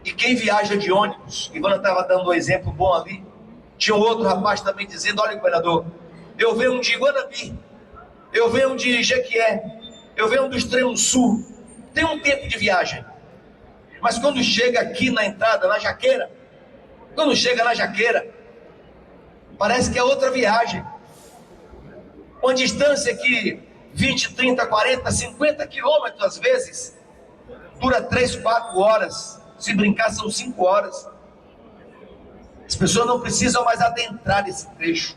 E quem viaja de ônibus, Ivana estava dando um exemplo bom ali, tinha um outro rapaz também dizendo: olha, governador, eu venho de Guanabi, eu venho de Jequié, eu venho do extremo sul, tem um tempo de viagem, mas quando chega aqui na entrada, na Jaqueira, parece que é outra viagem. Uma distância que 20, 30, 40, 50 quilômetros às vezes, dura 3, 4 horas, se brincar são 5 horas. As pessoas não precisam mais adentrar esse trecho.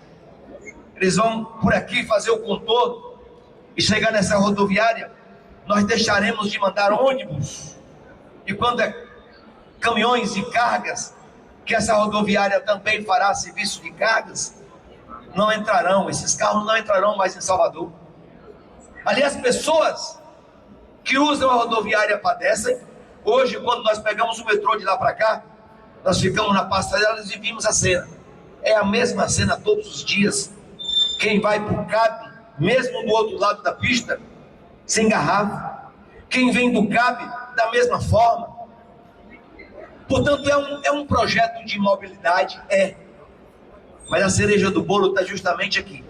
Eles vão por aqui fazer o contorno e chegar nessa rodoviária. Nós deixaremos de mandar ônibus, e quando é caminhões e cargas, que essa rodoviária também fará serviço de cargas, não entrarão, esses carros não entrarão mais em Salvador. Ali as pessoas que usam a rodoviária padecem. Hoje, quando nós pegamos o metrô de lá para cá, nós ficamos na passarela e vimos a cena. É a mesma cena todos os dias. Quem vai para o CAB, mesmo do outro lado da pista, se engarrafa. Quem vem do CAB, da mesma forma. Portanto, é um projeto de mobilidade, mas a cereja do bolo está justamente aqui.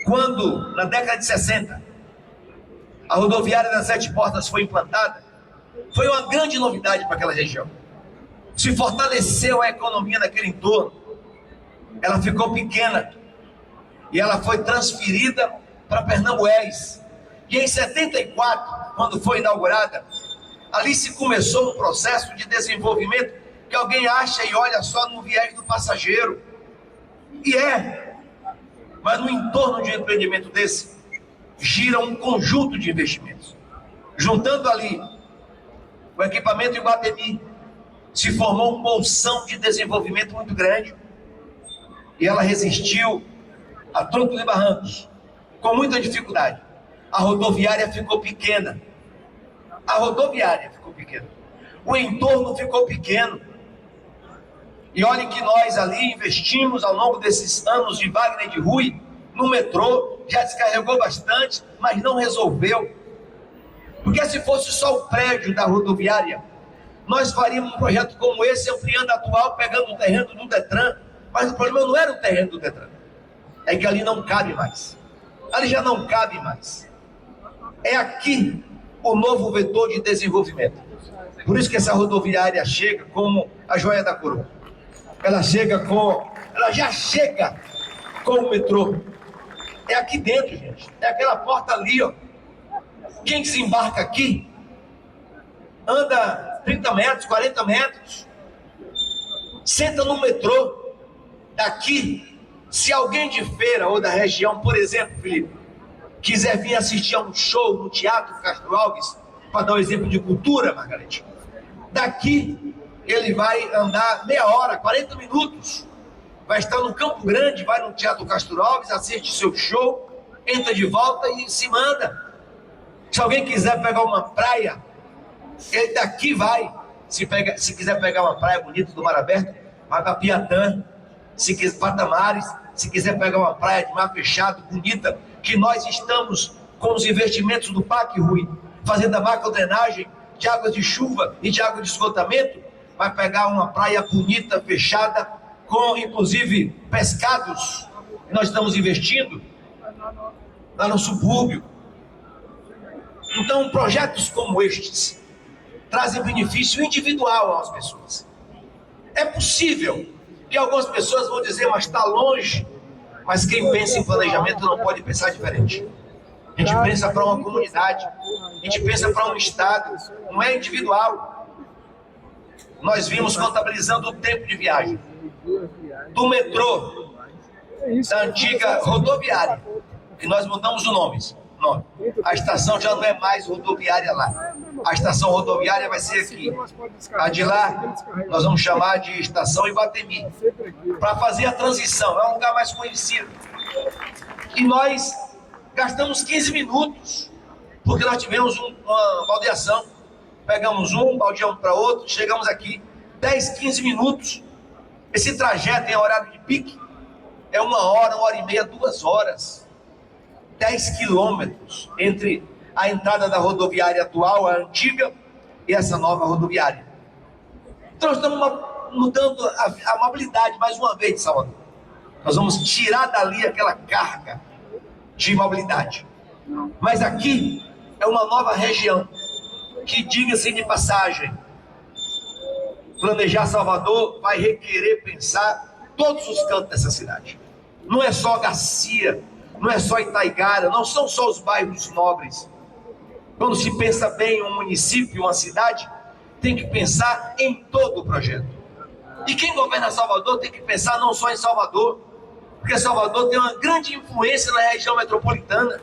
Quando, na década de 60, a rodoviária das 7 portas foi implantada, foi uma grande novidade para aquela região. Se fortaleceu a economia naquele entorno. Ela ficou pequena e ela foi transferida para Pernambués. E em 74, quando foi inaugurada, ali se começou um processo de desenvolvimento que alguém acha e olha só no viés do passageiro. E mas no entorno de um empreendimento desse, gira um conjunto de investimentos. Juntando ali o equipamento Iguatemi, se formou um bolsão de desenvolvimento muito grande. E ela resistiu a troncos e barrancos, com muita dificuldade. A rodoviária ficou pequena. O entorno ficou pequeno. E olhem que nós ali investimos ao longo desses anos de Wagner de Rui no metrô, já descarregou bastante, mas não resolveu. Porque se fosse só o prédio da rodoviária, nós faríamos um projeto como esse, ampliando a atual, pegando o terreno do Detran. Mas o problema não era o terreno do Detran, é que ali não cabe mais. Ali já não cabe mais. É aqui o novo vetor de desenvolvimento. Por isso que essa rodoviária chega como a joia da coroa. Ela já chega com o metrô. É aqui dentro, gente. É aquela porta ali, ó. Quem desembarca aqui anda 30 metros, 40 metros, senta no metrô. Daqui, se alguém de Feira ou da região, por exemplo, Felipe, quiser vir assistir a um show no Teatro Castro Alves, para dar um exemplo de cultura, Margarete, daqui ele vai andar meia hora, 40 minutos, vai estar no Campo Grande, vai no Teatro Castro Alves, assiste seu show, entra de volta e se manda. Se alguém quiser pegar uma praia, ele daqui vai. Se quiser pegar uma praia bonita do mar aberto, vai para Piatã, se quiser Patamares, se quiser pegar uma praia de mar fechado, bonita, que nós estamos com os investimentos do PAC, Rui, fazendo a macrodrenagem de águas de chuva e de água de esgotamento, vai pegar uma praia bonita, fechada, com inclusive pescados, que nós estamos investindo lá no subúrbio. Então, projetos como estes trazem benefício individual às pessoas. É possível que algumas pessoas vão dizer, mas está longe. Mas quem pensa em planejamento não pode pensar diferente. A gente pensa para uma comunidade, a gente pensa para um estado, não é individual. Nós vimos contabilizando o tempo de viagem do metrô, da antiga rodoviária, que nós mudamos o nome. A estação já não é mais rodoviária lá. A estação rodoviária vai ser aqui. A de lá, nós vamos chamar de Estação Iguatemi, para fazer a transição. É um lugar mais conhecido. E nós gastamos 15 minutos, porque nós tivemos uma baldeação. Pegamos baldeamos para outro, chegamos aqui, 10, 15 minutos. Esse trajeto em horário de pique é 1 hora, 1h30, 2 horas. 10 quilômetros entre a entrada da rodoviária atual, a antiga, essa nova rodoviária. Então, nós estamos mudando a mobilidade mais uma vez de Salvador. Nós vamos tirar dali aquela carga de mobilidade. Mas aqui é uma nova região que, diga-se de passagem, planejar Salvador vai requerer pensar todos os cantos dessa cidade. Não é só Garcia, não é só Itaigara, não são só os bairros nobres. Quando se pensa bem em um município, uma cidade, tem que pensar em todo o projeto. E quem governa Salvador tem que pensar não só em Salvador, porque Salvador tem uma grande influência na região metropolitana.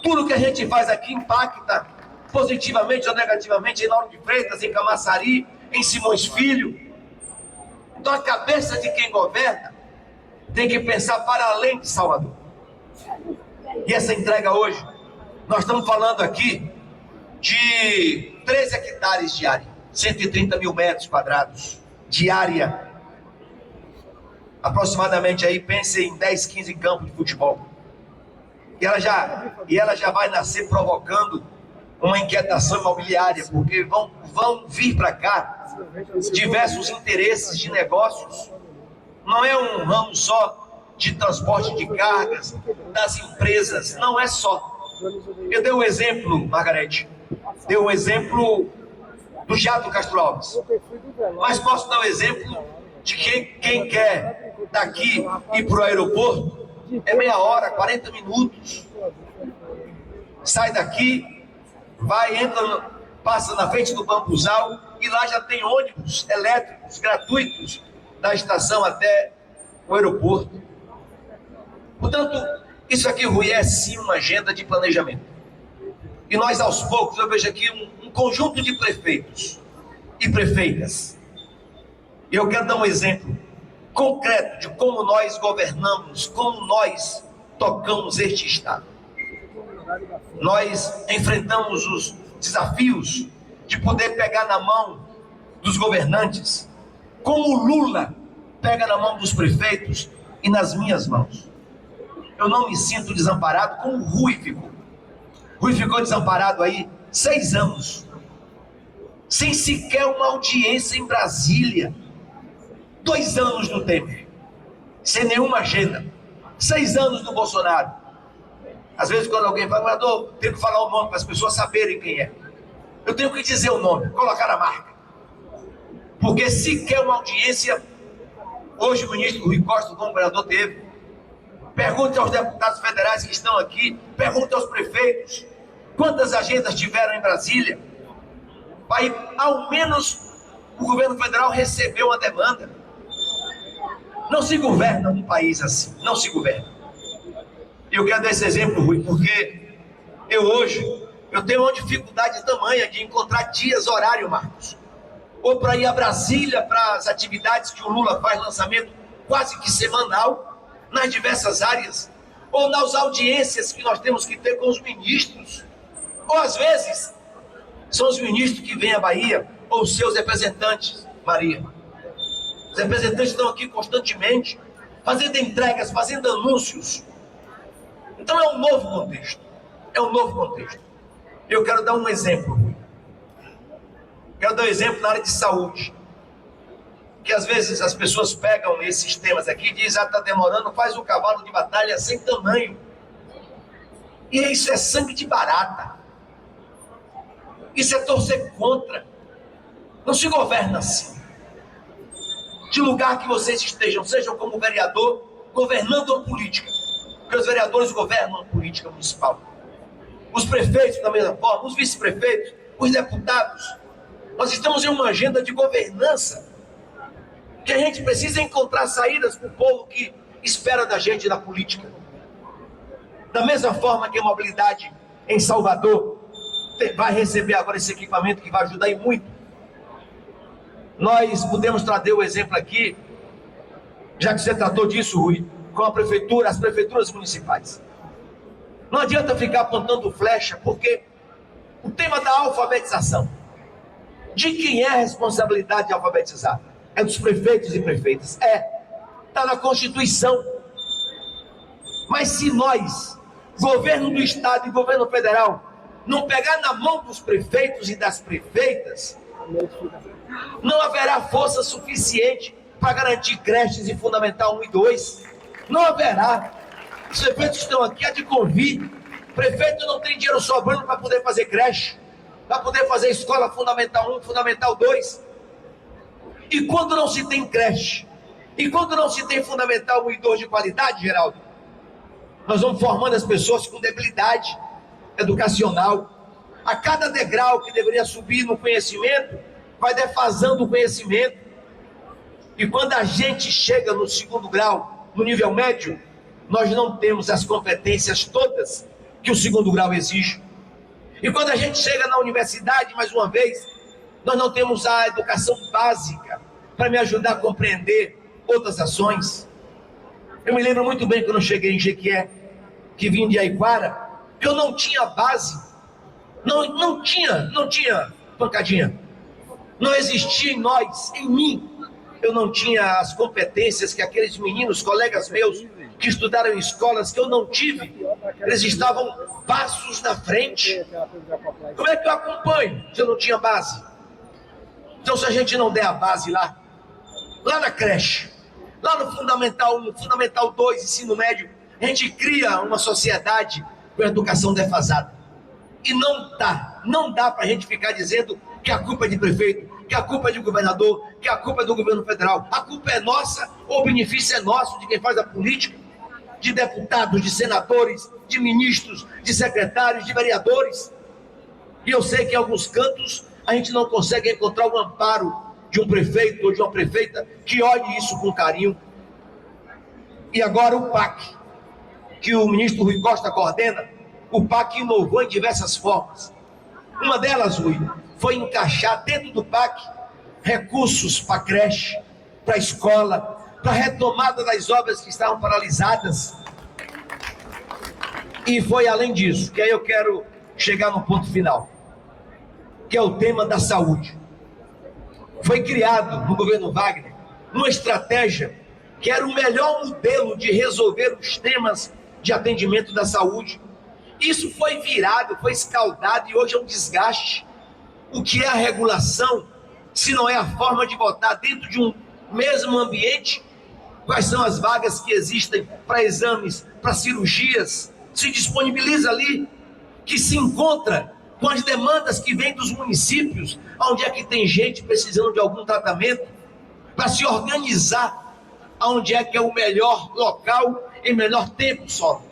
Tudo que a gente faz aqui impacta positivamente ou negativamente em Lauro de Freitas, em Camaçari, em Simões Filho. Então a cabeça de quem governa tem que pensar para além de Salvador. E essa entrega hoje, nós estamos falando aqui de 13 hectares de área, 130 mil metros quadrados de área. Aproximadamente aí, pense em 10, 15 campos de futebol. E ela já vai nascer provocando uma inquietação imobiliária, porque vão vir para cá diversos interesses de negócios. Não é um ramo só de transporte de cargas, das empresas, não é só. Eu dei um exemplo, Margarete, dei um exemplo do Jato Castro Alves, mas posso dar um exemplo de quem quer daqui ir para o aeroporto, é meia hora, 40 minutos, sai daqui, passa na frente do Bambuzal e lá já tem ônibus elétricos gratuitos da estação até o aeroporto. Portanto, isso aqui, Rui, é sim uma agenda de planejamento. E nós, aos poucos, eu vejo aqui um conjunto de prefeitos e prefeitas. E eu quero dar um exemplo concreto de como nós governamos, como nós tocamos este Estado. Nós enfrentamos os desafios de poder pegar na mão dos governantes, como o Lula pega na mão dos prefeitos e nas minhas mãos. Eu não me sinto desamparado como o Rui ficou. Rui ficou desamparado aí 6 anos, sem sequer uma audiência em Brasília. 2 anos no Temer, sem nenhuma agenda. 6 anos do Bolsonaro. Às vezes quando alguém fala, governador, tenho que falar o nome para as pessoas saberem quem é. Eu tenho que dizer o nome, colocar a marca. Porque sequer uma audiência, hoje o ministro Rui Costa, como governador, teve. Pergunte aos deputados federais que estão aqui, pergunte aos prefeitos, quantas agendas tiveram em Brasília. Aí, ao menos, o governo federal recebeu uma demanda. Não se governa um país assim, não se governa. E eu quero dar esse exemplo, Rui, porque eu tenho uma dificuldade tamanha de encontrar dias, horário, Marcos. Ou para ir a Brasília, para as atividades que o Lula faz, lançamento quase que semanal, nas diversas áreas, ou nas audiências que nós temos que ter com os ministros, ou às vezes são os ministros que vêm à Bahia, ou os seus representantes, Maria. Os representantes estão aqui constantemente, fazendo entregas, fazendo anúncios. Então é um novo contexto, Eu quero dar um exemplo, Rui. Quero dar um exemplo na área de saúde. Que às vezes as pessoas pegam esses temas aqui e dizem, está demorando, faz um cavalo de batalha sem tamanho. E isso é sangue de barata. Isso é torcer contra. Não se governa assim. De lugar que vocês estejam, sejam como vereador, governando a política. Porque os vereadores governam a política municipal. Os prefeitos da mesma forma, os vice-prefeitos, os deputados. Nós estamos em uma agenda de governança que a gente precisa encontrar saídas para o povo que espera da gente na política. Da mesma forma que a mobilidade em Salvador vai receber agora esse equipamento que vai ajudar e muito. Nós podemos trazer o exemplo aqui, já que você tratou disso, Rui, com a prefeitura, as prefeituras municipais. Não adianta ficar apontando flecha, porque o tema da alfabetização, de quem é a responsabilidade de alfabetizar? É dos prefeitos e prefeitas. Está na Constituição. Mas se nós, governo do Estado e governo federal, não pegar na mão dos prefeitos e das prefeitas, não haverá força suficiente para garantir creches em Fundamental 1 e 2. Não haverá. Os prefeitos estão aqui a de convite. Prefeito não tem dinheiro sobrando para poder fazer creche, para poder fazer escola Fundamental 1, Fundamental 2. E quando não se tem creche, e quando não se tem Fundamental 1 e 2 de qualidade, Geraldo, nós vamos formando as pessoas com debilidade educacional. A cada degrau que deveria subir no conhecimento, vai defasando o conhecimento. E quando a gente chega no segundo grau, no nível médio, nós não temos as competências todas que o segundo grau exige. E quando a gente chega na universidade, mais uma vez, nós não temos a educação básica para me ajudar a compreender outras ações. Eu me lembro muito bem quando eu cheguei em Jequié, que vim de Aiquara, que eu não tinha base, não tinha pancadinha, não existia em nós, em mim, eu não tinha as competências que aqueles meninos, colegas meus, que estudaram em escolas que eu não tive, eles estavam passos na frente. Como é que eu acompanho se eu não tinha base? Então, se a gente não der a base lá na creche, lá no Fundamental 1, Fundamental 2, ensino médio, a gente cria uma sociedade com educação defasada. E não dá para a gente ficar dizendo que a culpa é de prefeito, que a culpa é de governador, que a culpa é do governo federal. A culpa é nossa, o benefício é nosso, de quem faz a política, de deputados, de senadores, de ministros, de secretários, de vereadores. E eu sei que em alguns cantos a gente não consegue encontrar o amparo de um prefeito ou de uma prefeita que olhe isso com carinho. E agora o PAC, que o ministro Rui Costa coordena, o PAC inovou em diversas formas. Uma delas, Rui, foi encaixar dentro do PAC recursos para creche, para escola, para retomada das obras que estavam paralisadas. E foi além disso, que aí eu quero chegar no ponto final, que é o tema da saúde. Foi criado no governo Wagner uma estratégia que era o melhor modelo de resolver os temas de atendimento da saúde. Isso foi virado, foi escaldado e hoje é um desgaste. O que é a regulação, se não é a forma de botar dentro de um mesmo ambiente quais são as vagas que existem para exames, para cirurgias, se disponibiliza ali, que se encontra com as demandas que vêm dos municípios, onde é que tem gente precisando de algum tratamento, para se organizar onde é que é o melhor local em menor tempo só,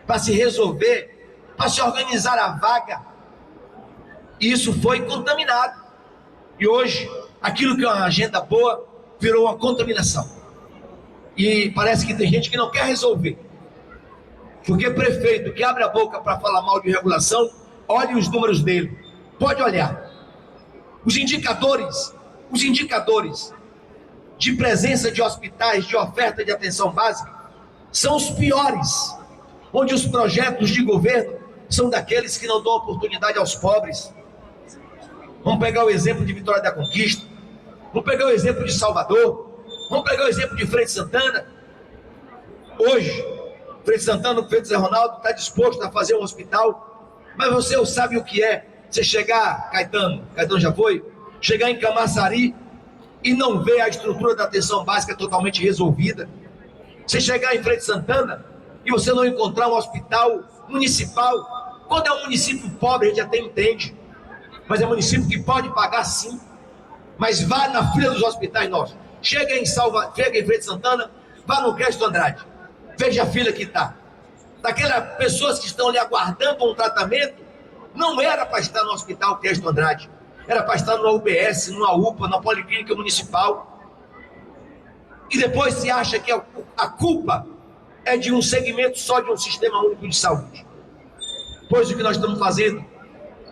para se resolver, para se organizar a vaga. Isso foi contaminado. E hoje, aquilo que é uma agenda boa, virou uma contaminação. E parece que tem gente que não quer resolver. Porque prefeito que abre a boca para falar mal de regulação, olhe os números dele. Pode olhar. Os indicadores de presença de hospitais, de oferta de atenção básica, são os piores, onde os projetos de governo são daqueles que não dão oportunidade aos pobres. Vamos pegar o exemplo de Vitória da Conquista, vamos pegar o exemplo de Salvador, vamos pegar o exemplo de Feira de Santana. Hoje, Feira de Santana, o prefeito Zé Ronaldo está disposto a fazer um hospital, mas você sabe o que é você chegar, Caetano já foi, chegar em Camaçari e não ver a estrutura da atenção básica totalmente resolvida. Você chegar em Feira de Santana e você não encontrar um hospital municipal. Quando é um município pobre, a gente até entende, mas é um município que pode pagar sim. Mas vá na fila dos hospitais nossos. Chega em Feira de Santana, vá no Castro Andrade, veja a fila que está. Daquelas pessoas que estão ali aguardando um tratamento, não era para estar no Hospital Castro Andrade, era para estar numa UBS, numa UPA, na Policlínica Municipal. E depois se acha que a culpa é de um segmento só de um sistema único de saúde. Pois o que nós estamos fazendo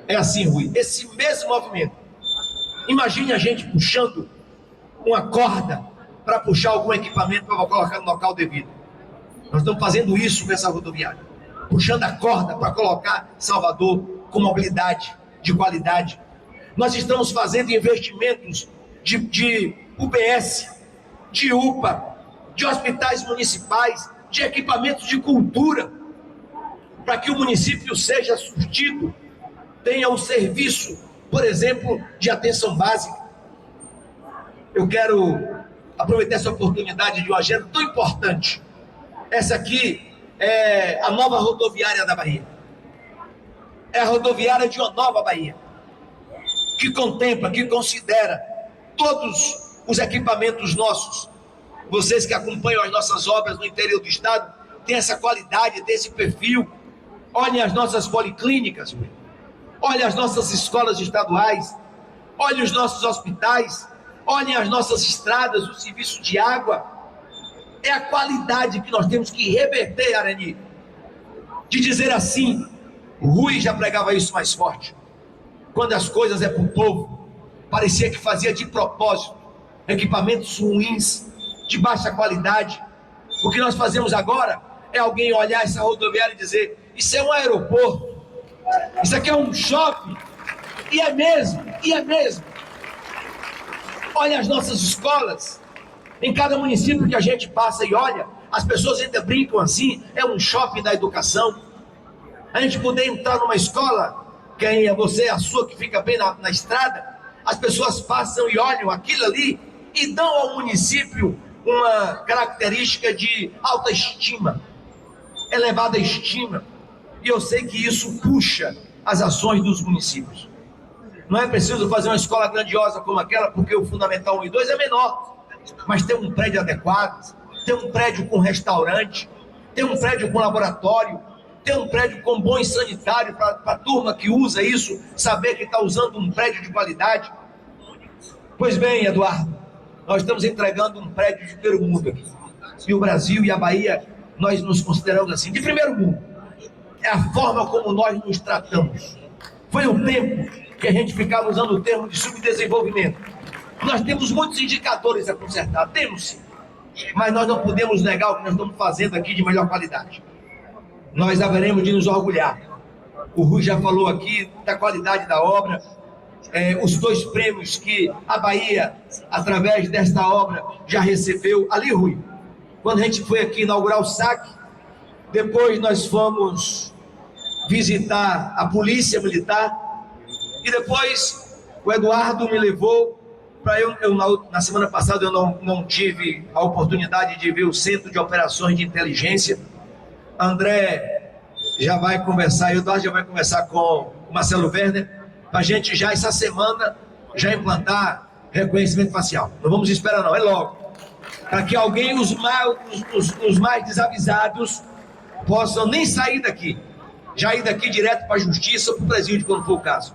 é assim, Rui, esse mesmo movimento. Imagine a gente puxando uma corda para puxar algum equipamento para colocar no local devido. Nós estamos fazendo isso com essa rodoviária, puxando a corda para colocar Salvador com mobilidade de qualidade. Nós estamos fazendo investimentos de UBS, de UPA, de hospitais municipais, de equipamentos de cultura, para que o município seja surtido tenha o serviço, por exemplo, de atenção básica. Eu quero aproveitar essa oportunidade de uma agenda tão importante. Essa aqui é a nova rodoviária da Bahia. É a rodoviária de uma nova Bahia, que contempla, que considera todos os equipamentos nossos. Vocês que acompanham as nossas obras no interior do estado, têm essa qualidade, têm esse perfil. Olhem as nossas policlínicas, olhem as nossas escolas estaduais, olhem os nossos hospitais, olhem as nossas estradas, o serviço de água. É a qualidade que nós temos que reverter, Arani. De dizer assim, o Rui já pregava isso mais forte. Quando as coisas é para o povo, parecia que fazia de propósito equipamentos ruins, de baixa qualidade. O que nós fazemos agora é alguém olhar essa rodoviária e dizer: isso é um aeroporto, isso aqui é um shopping. E é mesmo, e é mesmo. Olha as nossas escolas. Em cada município que a gente passa e olha, as pessoas ainda brincam assim: é um shopping da educação. A gente poder entrar numa escola, quem é você, a sua, que fica bem na estrada, as pessoas passam e olham aquilo ali e dão ao município uma característica de alta estima, elevada estima. E eu sei que isso puxa as ações dos municípios. Não é preciso fazer uma escola grandiosa como aquela, porque o Fundamental 1 e 2 é menor, mas ter um prédio adequado, ter um prédio com restaurante, ter um prédio com laboratório, ter um prédio com bom sanitário para a turma que usa isso, saber que está usando um prédio de qualidade. Pois bem, Eduardo, nós estamos entregando um prédio de primeiro mundo aqui. E o Brasil e a Bahia, nós nos consideramos assim, de primeiro mundo. É a forma como nós nos tratamos. Foi um tempo que a gente ficava usando o termo de subdesenvolvimento. Nós temos muitos indicadores a consertar, temos sim. Mas nós não podemos negar o que nós estamos fazendo aqui de melhor qualidade. Nós haveremos de nos orgulhar. O Rui já falou aqui da qualidade da obra, os 2 prêmios que a Bahia, através desta obra, já recebeu. Ali, Rui, quando a gente foi aqui inaugurar o SAC, depois nós fomos visitar a Polícia Militar, e depois o Eduardo me levou para na semana passada eu não tive a oportunidade de ver o Centro de Operações de Inteligência. André já vai conversar, Eduardo já vai conversar com o Marcelo Werner, para a gente já essa semana já implantar reconhecimento facial. Não vamos esperar não, é logo. Para que alguém, os mais desavisados, possam nem sair daqui, já ir daqui direto para a justiça ou para o presídio, quando for o caso.